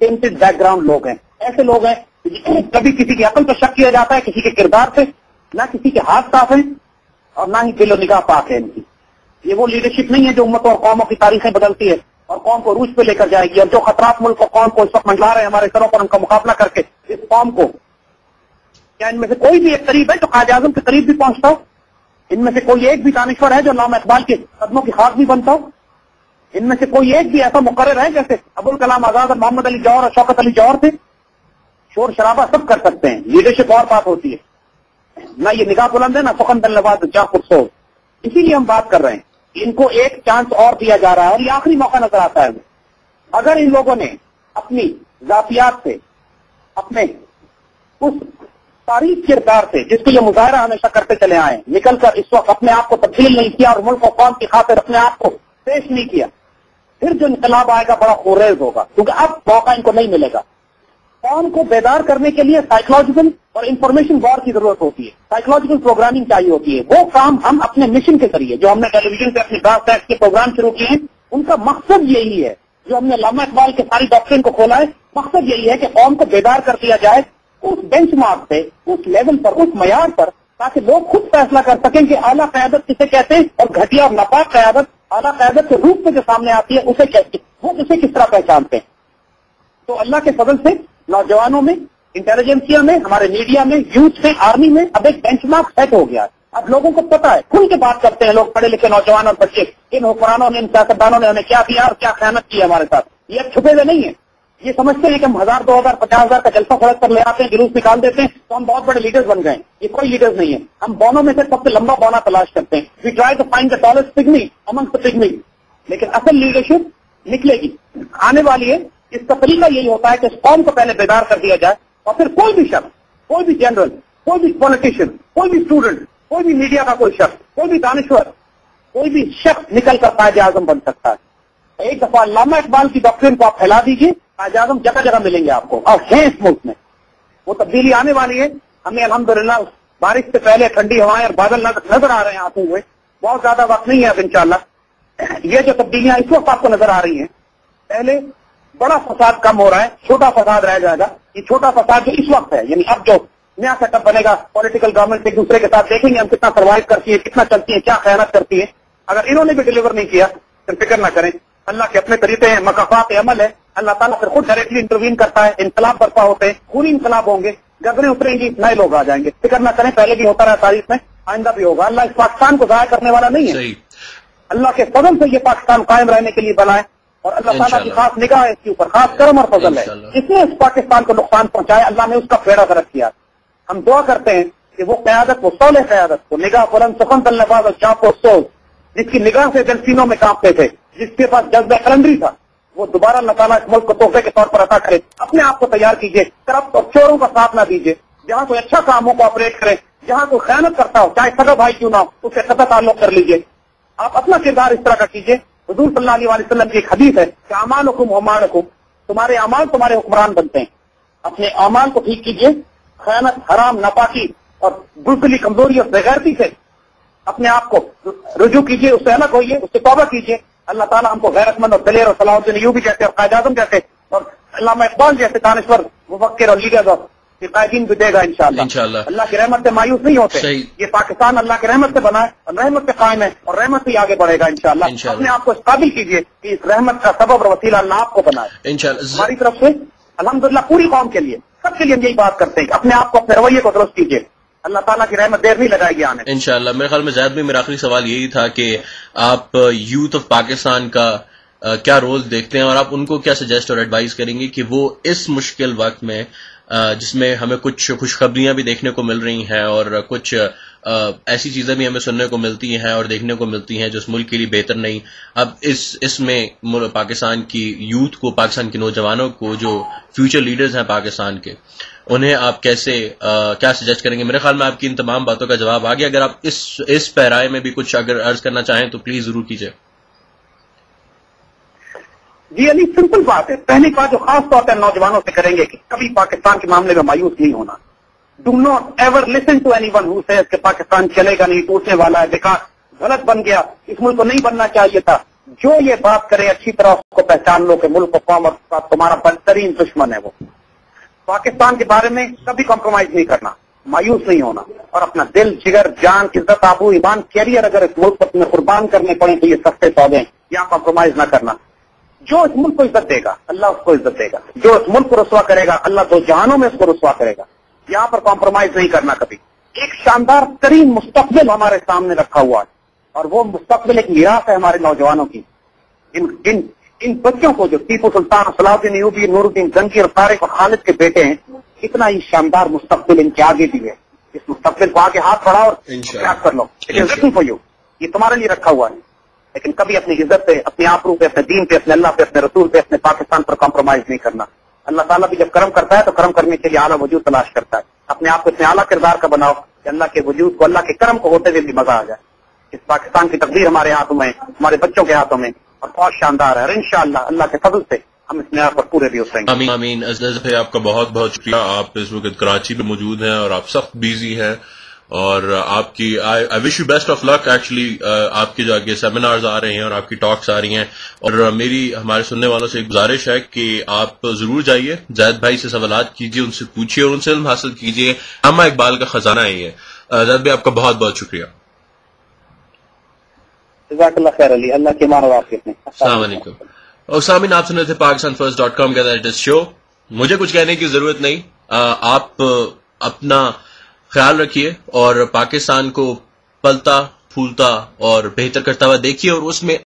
ٹینٹڈ back ground لوگ ہیں. ایسے لوگ ہیں کبھی کسی کی عقل پہ شک کیا جاتا ہے, کسی کے کردار پہ, نہ کسی کے ہاتھ صاف ہیں اور نہ ہی دل و نگاہ پاک ہے ان کی. یہ وہ لیڈرشپ نہیں ہے جو امتوں اور قوموں کی تاریخیں بدلتی ہے اور قوم کو عروج پہ لے کر جائے گی. اور جو خطرات ملک اور قوم کو اس وقت منڈلا رہے ہیں ہمارے سروں پر, ان کا مقابلہ کر کے اس قوم کو, کیا ان میں سے کوئی بھی ایک قریب ہے جو قائد اعظم کے قریب بھی پہنچتا ہو؟ ان میں سے کوئی ایک بھی دانشور ہے جو علامہ اقبال کے قدموں کی خاک بھی بنتا ہو؟ ان میں سے کوئی ایک بھی ایسا مقرر ہے جیسے ابوالکلام آزاد اور محمد علی جوہر اور شوکت علی جوہر تھے؟ شور شرابہ سب کر سکتے ہیں, لیڈرشپ اور بات ہوتی ہے. نہ یہ نگاہ بلند ہے نہ سخن دل نواز جاں پرسو. اسی لیے ہم بات کر رہے ہیں, ان کو ایک چانس اور دیا جا رہا ہے اور یہ آخری موقع نظر آتا ہے. اگر ان لوگوں نے اپنی ذاتیات سے, اپنے اس تاریخ کردار سے جس کو یہ مظاہرہ ہمیشہ کرتے چلے آئے, نکل کر اس وقت اپنے آپ کو تبدیل نہیں کیا اور ملک و قوم کی خاطر اپنے آپ کو پیش نہیں کیا, پھر جو انقلاب آئے گا بڑا خورریز ہوگا, کیونکہ اب موقع ان کو نہیں ملے گا. قوم کو بیدار کرنے کے لیے سائیکولوجیکل اور انفارمیشن وار کی ضرورت ہوتی ہے, سائیکولوجیکل پروگرامنگ چاہیے ہوتی ہے. وہ کام ہم اپنے مشن کے ذریعے جو ہم نے ٹیلی ویژن سے اپنی براڈ کاسٹ کے پروگرام شروع کیے ہیں, ان کا مقصد یہی ہے. جو ہم نے علامہ اقبال کے ساری ڈاکٹرین کو کھولا ہے, مقصد یہی ہے کہ قوم کو بیدار کر دیا جائے اس بینچ مارک پہ, اس لیول پر, اس معیار پر, تاکہ لوگ خود فیصلہ کر سکیں کہ اعلیٰ قیادت کسے کہتے ہیں اور گھٹیا اور ناپاک قیادت اعلیٰ قیادت کے روپ میں جو سامنے آتی ہے اسے کہتے ہیں, وہ اسے کس طرح پہچانتے ہیں. تو اللہ کے فضل سے نوجوانوں میں, انٹیلیجنسیا میں, ہمارے میڈیا میں, یوتھ میں, آرمی میں اب ایک بینچ مارک سیٹ ہو گیا ہے. اب لوگوں کو پتا ہے, کھل کے بات کرتے ہیں لوگ, پڑھے لکھے نوجوان اور بچے, ان حکمرانوں نے, ان سیاستدانوں نے ہمیں کیا دیا اور کیا خیانت کی ہمارے ساتھ. یہ اب چھپے ہوئے نہیں ہے. یہ سمجھتے ہیں کہ ہم 1000, 2000, 50,000 کا جلسہ سڑک پر لے آتے ہیں, جلوس نکال دیتے ہیں تو ہم بہت بڑے لیڈرز بن گئے. یہ کوئی لیڈرز نہیں ہے. ہم بونوں میں سے سب سے لمبا بونا تلاش کرتے ہیں. We try to find the tallest pygmy among the pygmy. لیکن اصل لیڈرشپ نکلے گی, آنے والی ہے. اس کا طریقہ یہی ہوتا ہے کہ اس قوم کو پہلے بیدار کر دیا جائے اور پھر کوئی بھی شخص, کوئی بھی جنرل, کوئی بھی پولیٹیشین, کوئی بھی اسٹوڈنٹ, کوئی بھی میڈیا کا کوئی شخص, کوئی بھی دانشور, کوئی بھی شخص نکل کر قائد اعظم بن سکتا ہے. ایک دفعہ علامہ اقبال کی ڈاکٹرین کو آپ پھیلا دیجیے, قائد اعظم جگہ جگہ ملیں گے آپ کو, اور ہیں اس ملک میں. وہ تبدیلی آنے والی ہے. ہمیں الحمدللہ بارش سے پہلے ٹھنڈی ہوائیں اور بادل نظر آ رہے ہیں آتے ہوئے. بہت زیادہ وقت نہیں ہے اب انشاءاللہ. یہ جو تبدیلیاں اس وقت آپ کو نظر آ رہی ہیں, پہلے بڑا فساد کم ہو رہا ہے, چھوٹا فساد رہ جائے گا. یہ چھوٹا فساد جو اس وقت ہے, یعنی اب جو نیا سیٹ اپ بنے گا, پولیٹیکل گورنمنٹ ایک دوسرے کے ساتھ دیکھیں گے ہم کتنا سروائو کرتی ہے, کتنا چلتی ہے, کیا خیانت کرتی ہے. اگر انہوں نے بھی ڈلیور نہیں کیا تو فکر نہ کریں, اللہ کے اپنے طریقے ہیں, مقافات عمل ہے. اللہ تعالیٰ پھر خود ڈائریکٹلی انٹروین کرتا ہے. انقلاب برپا ہوتے ہیں, پوری انقلاب ہوں گے, گردنیں اتریں گی, نئے لوگ آ جائیں گے. فکر نہ کریں, پہلے بھی ہوتا رہا تاریخ میں, آئندہ بھی ہوگا. اللہ اس پاکستان کو ضائع کرنے والا نہیں ہے. اللہ کے فضل سے یہ پاکستان قائم رہنے کے لیے بنا ہے اور اللہ تعالیٰ کی خاص نگاہ ہے اس کے اوپر, خاص کرم اور فضل ہے. جس نے اس پاکستان کو نقصان پہنچایا, اللہ نے اس کا بیڑا غرق کیا. ہم دعا کرتے ہیں کہ وہ قیادت, وہ صالح قیادت, وہ نگاہ بلند, سخن دل نواز اور چاپ و سوز, جس کی نگاہ سے دل سینوں میں کانپتے تھے, جس کے پاس جذبہ قلندری تھا, وہ دوبارہ اللہ تعالیٰ اس ملک کو تحفے کے طور پر عطا کرے. اپنے آپ کو تیار کیجیے, کرپٹ اور چوروں کا ساتھ نہ دیجیے. جہاں کوئی اچھا کام ہو کوآپریٹ کرے, جہاں کوئی خیانت کرتا ہو, چاہے سگا بھائی کیوں نہ ہو, اس سے قطع تعلق کر لیجیے. آپ اپنا کردار اس طرح کا کیجیے. حضور صلی اللہ علیہ وسلم کی ایک حدیث ہے کہ اعمالکم امالکم, تمہارے اعمال تمہارے حکمران بنتے ہیں. اپنے اعمال کو ٹھیک کیجیے. خیانت, حرام, ناپاکی اور بالکل کمزوری اور بےغیرتی سے اپنے آپ کو رجوع کیجیے, اس سے الگ ہوئیے, اس سے توبہ کیجیے. اللہ تعالیٰ ہم کو غیرت مند اور دلیر اور صلاح الدین ایوبی جیسے اور قائد اعظم جیسے اور علامہ اقبال جیسے دانشور, مفکر اور لیڈر اور قائدین بھی دے گا انشاءاللہ. اللہ کی رحمت سے مایوس نہیں ہوتے. یہ پاکستان اللہ کی رحمت سے بنا ہے اور رحمت سے قائم ہے اور رحمت سے آگے بڑھے گا انشاءاللہ. اپنے آپ کو اس قابل کیجیے کہ اس رحمت کا سبب اور وسیلہ اللہ آپ کو بنائے انشاءاللہ. ہماری طرف سے الحمدللہ پوری قوم کے لیے, سب کے لیے ہم یہی بات کرتے ہیں کہ اپنے آپ کو, اپنے رویے کو درست کیجیے. اللہ تعالیٰ کی رحمت دیر نہیں لگائے گی آنے انشاءاللہ. میرے خیال میں زید بھی میرا آخری سوال یہی تھا کہ آپ یوتھ آف پاکستان کا کیا رول دیکھتے ہیں اور آپ ان کو کیا سجیسٹ اور ایڈوائز کریں گے کہ وہ اس مشکل وقت میں, جس میں ہمیں کچھ خوشخبریاں بھی دیکھنے کو مل رہی ہیں اور کچھ ایسی چیزیں بھی ہمیں سننے کو ملتی ہیں اور دیکھنے کو ملتی ہیں جو اس ملک کے لیے بہتر نہیں, اب اس میں پاکستان کی یوتھ کو, پاکستان کے نوجوانوں کو جو فیوچر لیڈرز ہیں پاکستان کے, انہیں آپ کیسے کیا سجیسٹ کریں گے؟ میرے خیال میں آپ کی ان تمام باتوں کا جواب آ گیا. اگر آپ اس پیرائے میں بھی کچھ اگر عرض کرنا چاہیں تو پلیز ضرور کیجیے. جی علی, سمپل بات ہے. پہلی بات جو خاص طور پر نوجوانوں سے کریں گے کہ کبھی پاکستان کے معاملے میں مایوس نہیں ہونا. Do not ever listen to anyone who says کہ پاکستان چلے گا نہیں, ٹوٹنے والا ہے, بیکار, غلط بن گیا, اس ملک کو نہیں بننا چاہیے تھا. جو یہ بات کرے اچھی طرح اس کو پہچان لو کہ ملک و قوم کا تمہارا بدترین دشمن ہے وہ. پاکستان کے بارے میں کبھی کمپرومائز نہیں کرنا، مایوس نہیں ہونا، اور اپنا دل، جگر، جان، عزت، آبرو، ایمان، کیریئر اگر اس ملک پر تمہیں قربان کرنے پڑے تو یہ سستے سودے ہیں، یہاں کمپرومائز نہ کرنا. جو اس ملک کو عزت دے گا اللہ اس کو عزت دے گا، جو اس ملک کو رسوا کرے گا اللہ دو جہانوں میں اس کو رسوا کرے گا. یہاں پر کمپرومائز نہیں کرنا کبھی. ایک شاندار ترین مستقبل ہمارے سامنے رکھا ہوا ہے، اور وہ مستقبل ایک میراث ہے ہمارے نوجوانوں کی. ان بچوں کو جو ٹیپو سلطان، صلاح الدین ایوبی، نور الدین جنگی اور طارق اور خالد کے بیٹے ہیں، اتنا ہی شاندار مستقبل ان کے آگے بھی ہے. اس مستقبل کو آگے ہاتھ بڑھاؤ اور پریاس کر لو. یہ تمہارے لیے رکھا ہوا ہے، لیکن کبھی اپنی عزت پہ، اپنے آبرو پہ، اپنے دین پہ، اپنے اللہ پہ، اپنے رسول پہ، اپنے پاکستان پر کمپرومائز نہیں کرنا. اللہ تعالیٰ بھی جب کرم کرتا ہے تو کرم کرنے کے لیے اعلیٰ وجود تلاش کرتا ہے. اپنے آپ کو اتنے اعلیٰ کردار کا بناؤ کہ اللہ کے وجود کو، اللہ کے کرم کو ہوتے ہوئے بھی مزہ آ جائے. اس پاکستان کی تقدیر ہمارے ہاتھوں میں، ہمارے بچوں کے ہاتھوں میں، اور بہت شاندار ہے. اور انشاءاللہ اللہ کے فضل سے ہم اس معیار پر پورے بھی ہو سکیں گے. آمین آمین. عزیز بھائی آپ کا بہت بہت شکریہ. آپ اس وقت کراچی میں موجود ہیں اور آپ سخت بیزی ہیں، اور آپ کی I wish you best of luck. Actually آپ کے جو آگے سیمینارز آ رہے ہیں اور آپ کی ٹاکس آ رہی ہیں، اور میری ہمارے سننے والوں سے ایک گزارش ہے کہ آپ ضرور جائیے، زید بھائی سے سوالات کیجیے، ان سے پوچھیے اور ان سے علم حاصل کیجیے. علامہ اقبال کا خزانہ ہے یہ. زید بھائی آپ کا بہت بہت شکریہ. جزاک اللہ خیر علی. اللہ کے مان واقف ہیں. السلام علیکم. اور سامعین آپ سن رہے تھے PakistanFirst.com کا لیٹسٹ شو. مجھے کچھ کہنے کی ضرورت نہیں. آپ اپنا خیال رکھیے اور پاکستان کو پلتا پھولتا اور بہتر کرتا ہوا دیکھیے، اور اس میں